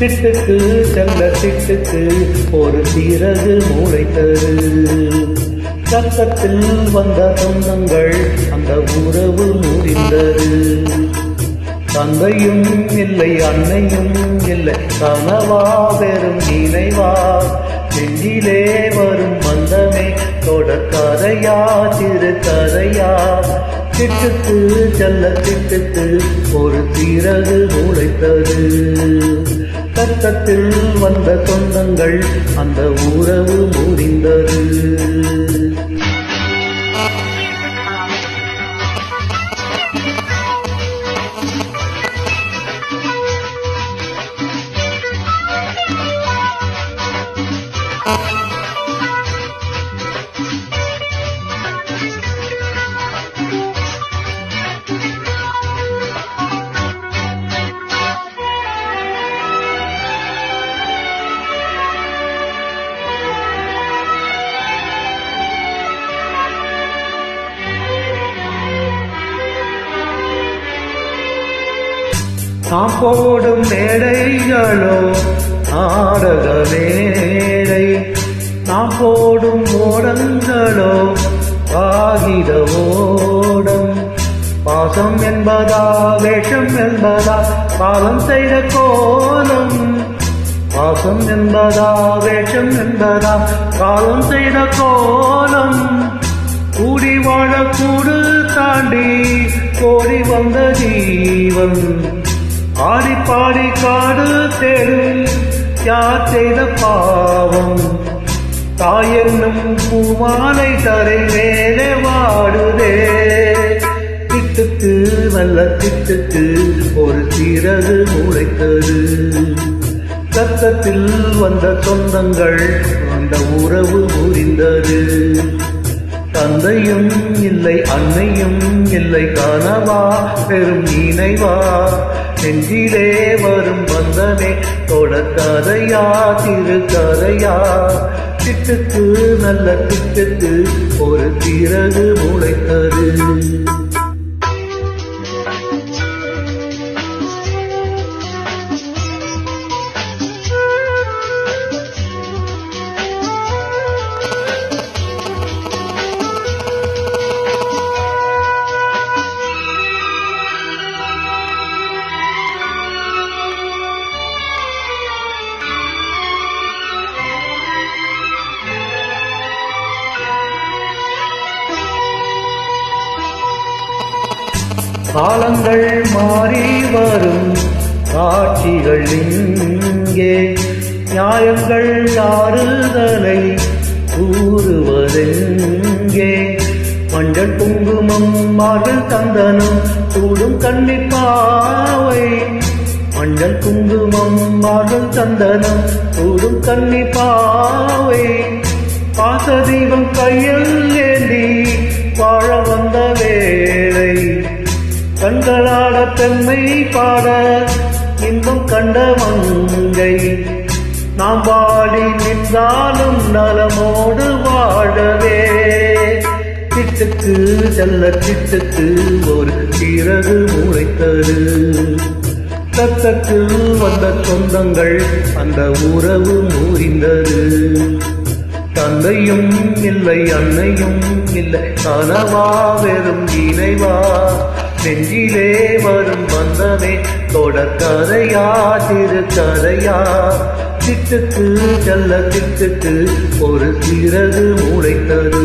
திட்டுக்கு செல்ல திட்டுக்கு ஒரு சிறகு முளைத்தது. ரத்தத்தில் வந்த சொந்தங்கள் அந்த உறவு முடிந்தது. தந்தையும் இல்லை அன்னையும் இல்லை, கனவா வெறும் நினைவா, நெஞ்சிலே வரும் மந்தமே தொடக்கதையா சிறு கதையா. திட்டுக்கு செல்ல திட்டுக்கு ஒரு சிறகு முளைத்தது. ரத்தத்தில் வந்த சொந்தங்கள் அந்த உறவு முடிந்தது. நாம் போடும் மேடைகளோ நாடக மேடை, நாம் போடும் ஓடங்களோ காகித ஓடம். பாசம் என்பதா வேஷம் என்பதா காலம் செய்த கோலம். பாசம் என்பதா வேஷம் என்பதா காலம் செய்த கோலம். கூடி வாழ கூடு தாண்டி கோடி வந்த ஜீவன், ஆடி பாடி காடு தேடும் யார் செய்த பாவம். தாய் என்னும் பூமாலை தரை மேலே வாடுதே. திட்டுக்கு நல்ல திட்டுக்கு ஒரு சிறகு முளைத்தது. ரத்தத்தில் வந்த சொந்தங்கள் அந்த உறவு முறிந்தது. தந்தையும் இல்லை அன்னையும் இல்லை, கனவா பெரும் நினைவா, நெஞ்சிலே வரும் பந்தமே தொடக்கதையா சிறு கதையா. திட்டுக்கு நல்ல திட்டுக்கு ஒரு சிறகு முளைத்தது. காலங்கள் மாறி வரும் காட்சிகள் இங்கே, நியாயங்கள் ஆறுதலை கூறுவதெங்கே. மஞ்சள் குங்குமம் மார்பில் தந்தனம் சூடும் கன்னிப்பாவை. மஞ்சள் குங்குமம் மார்பில் தந்தனம் சூடும் கன்னிப்பாவை. பாசதீபம் கையில் ஏந்தி வாழ வந்த வேளை, கண்களாட பெண்மை பாட இன்பம் கண்ட மங்கை. நாம் வாடி நின்றாலும் நலமோடு வாழவே. திட்டுக்கு செல்ல திட்டுக்கு ஒரு சிறகு முளைத்தது. ரத்தத்தில் வந்த சொந்தங்கள் அந்த உறவு முறிந்தது. தந்தையும் இல்லை அன்னையும் இல்லை, கனவா வெறும் நினைவா, நெஞ்சிலே வரும் பந்தமே தொடக்கதையா சிறு கதையா. திட்டுக்கு செல்ல திட்டுக்கு ஒரு சிறகு முளைத்தது.